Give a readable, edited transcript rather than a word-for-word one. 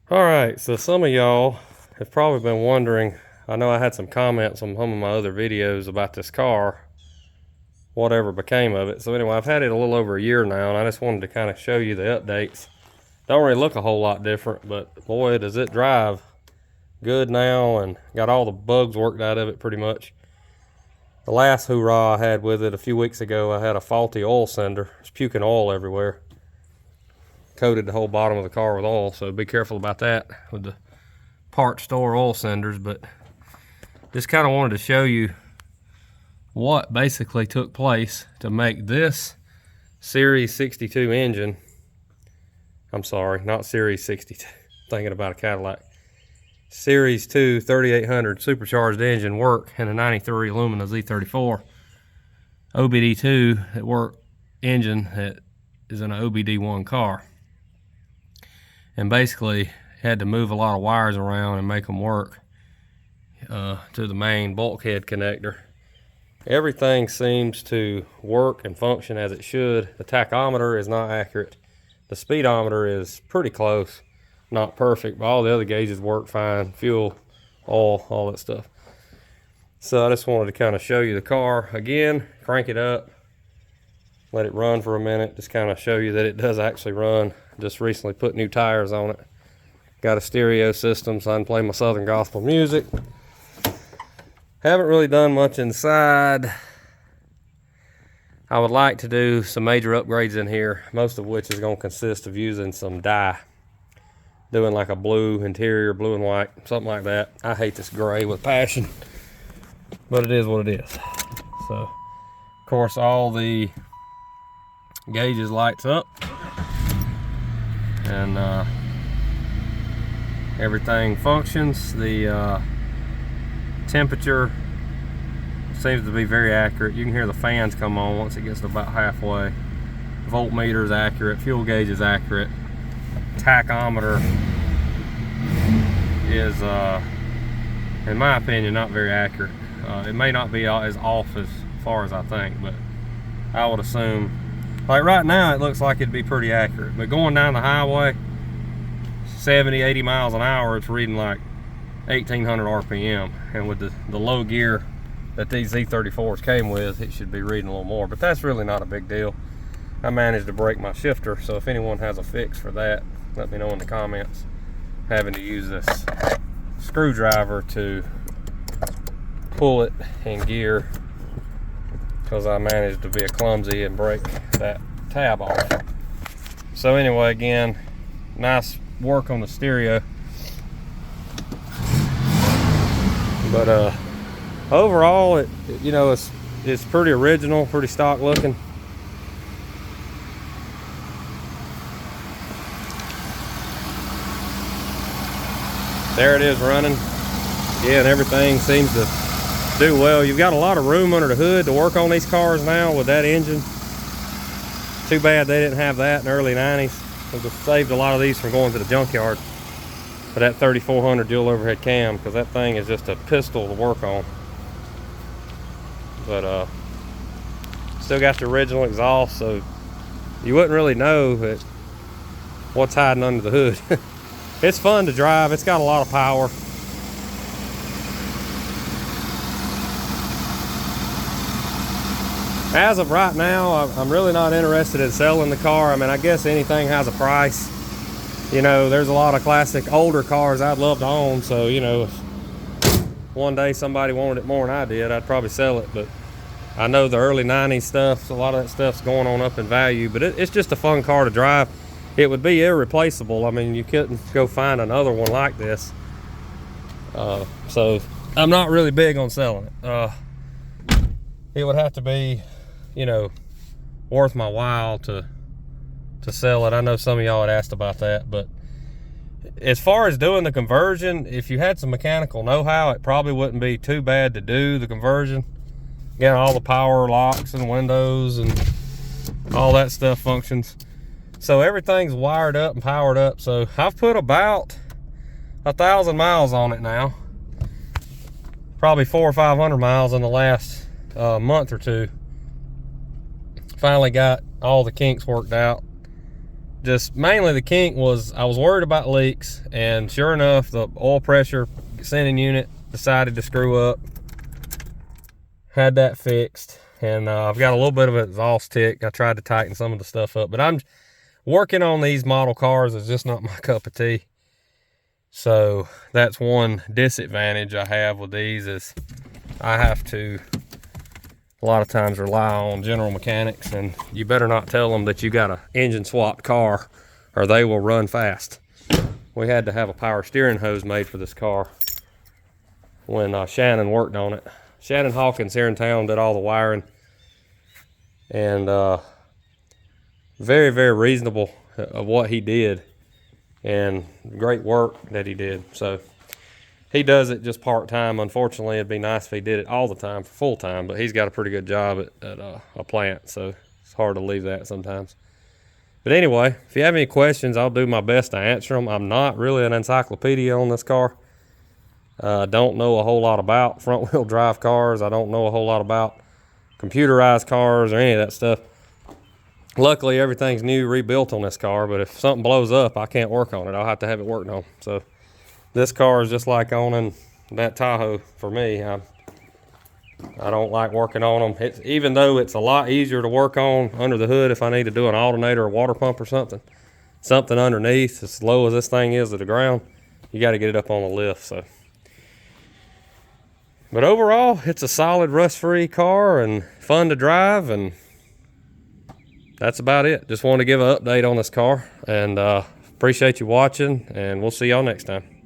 Alright, so some of y'all have probably been wondering, I know I had some comments on some of my other videos about this car, whatever became of it. So anyway, I've had it a little over a year now, and I just wanted to kind of show you the updates. Don't really look a whole lot different, but boy, does it drive good now, and got all the bugs worked out of it pretty much. The last hoorah I had with it a few weeks ago, I had a faulty oil sender. It was puking oil everywhere. Coated the whole bottom of the car with oil, so be careful about that with the part store oil senders. But just kind of wanted to show you what basically took place to make this Series 62 engine, I'm sorry, not Series 62, thinking about a Cadillac, Series 2 3800 supercharged engine work in a 93 Lumina Z34 OBD2 at work engine that is in an OBD1 car. And basically had to move a lot of wires around and make them work to the main bulkhead connector. Everything seems to work and function as it should. The tachometer is not accurate. The speedometer is pretty close, not perfect, but all the other gauges work fine. Fuel, oil, all that stuff. So I just wanted to kind of show you the car again, crank it up, let it run for a minute, just kind of show you that it does actually run. Just recently put new tires on it. Got a stereo system so I can play my Southern gospel music. Haven't really done much inside. I would like to do some major upgrades in here, most of which is going to consist of using some dye. Doing like a blue interior, blue and white, something like that. I hate this gray with passion, but it is what it is. So, of course, all the gauges lights up. And everything functions. The temperature seems to be very accurate. You can hear the fans come on once it gets to about halfway. Voltmeter is accurate, fuel gauge is accurate. Tachometer is, in my opinion, not very accurate. It may not be as off as far as I think, but I would assume, like right now, it looks like it'd be pretty accurate. But going down the highway, 70, 80 miles an hour, it's reading like 1,800 RPM. And with the low gear that these Z34s came with, it should be reading a little more. But that's really not a big deal. I managed to break my shifter, so if anyone has a fix for that, let me know in the comments. Having to use this screwdriver to pull it in gear, because I managed to be a clumsy and break that tab off. So anyway, again, nice work on the stereo. But overall, it's pretty original, pretty stock looking. There it is running. Yeah, and everything seems to do well. You've got a lot of room under the hood to work on these cars now with that engine. Too bad they didn't have that in the early 90s. It would have saved a lot of these from going to the junkyard for that 3400 dual overhead cam, because that thing is just a pistol to work on. But still got the original exhaust, so you wouldn't really know what's hiding under the hood. It's fun to drive. It's got a lot of power. As of right now, I'm really not interested in selling the car. I mean, I guess anything has a price. You know, there's a lot of classic older cars I'd love to own, so, you know, if one day somebody wanted it more than I did, I'd probably sell it. But I know the early 90s stuff, a lot of that stuff's going on up in value, but it's just a fun car to drive. It would be irreplaceable. I mean, you couldn't go find another one like this. So I'm not really big on selling it. It would have to be, you know, worth my while to sell it. I know some of y'all had asked about that, but as far as doing the conversion, if you had some mechanical know-how, it probably wouldn't be too bad to do the conversion. Again, all the power locks and windows and all that stuff functions. So everything's wired up and powered up. So I've put about 1,000 miles on it now. Probably 400 or 500 miles in the last month or two. Finally got all the kinks worked out. just mainly the kink was I was worried about leaks, and sure enough, the oil pressure sending unit decided to screw up. Had that fixed, and I've got a little bit of an exhaust tick. I tried to tighten some of the stuff up, but I'm working on these model cars is just not my cup of tea. So that's one disadvantage I have with these, is I have to a lot of times rely on general mechanics, and you better not tell them that you got an engine swapped car or they will run fast. We had to have a power steering hose made for this car when Shannon worked on it. Shannon Hawkins here in town did all the wiring, and very, very reasonable of what he did, and great work that he did. So he does it just part-time. Unfortunately, it'd be nice if he did it all the time for full-time, but he's got a pretty good job at a plant, so it's hard to leave that sometimes. But anyway, if you have any questions, I'll do my best to answer them. I'm not really an encyclopedia on this car. I don't know a whole lot about front-wheel drive cars. I don't know a whole lot about computerized cars or any of that stuff. Luckily, everything's new, rebuilt on this car, but if something blows up, I can't work on it. I'll have to have it worked on. So this car is just like owning that Tahoe for me. I don't like working on them. Even though it's a lot easier to work on under the hood if I need to do an alternator or water pump or something underneath, as low as this thing is to the ground, you got to get it up on the lift. So, but overall, it's a solid rust-free car and fun to drive, and that's about it. Just wanted to give an update on this car, and appreciate you watching, and we'll see y'all next time.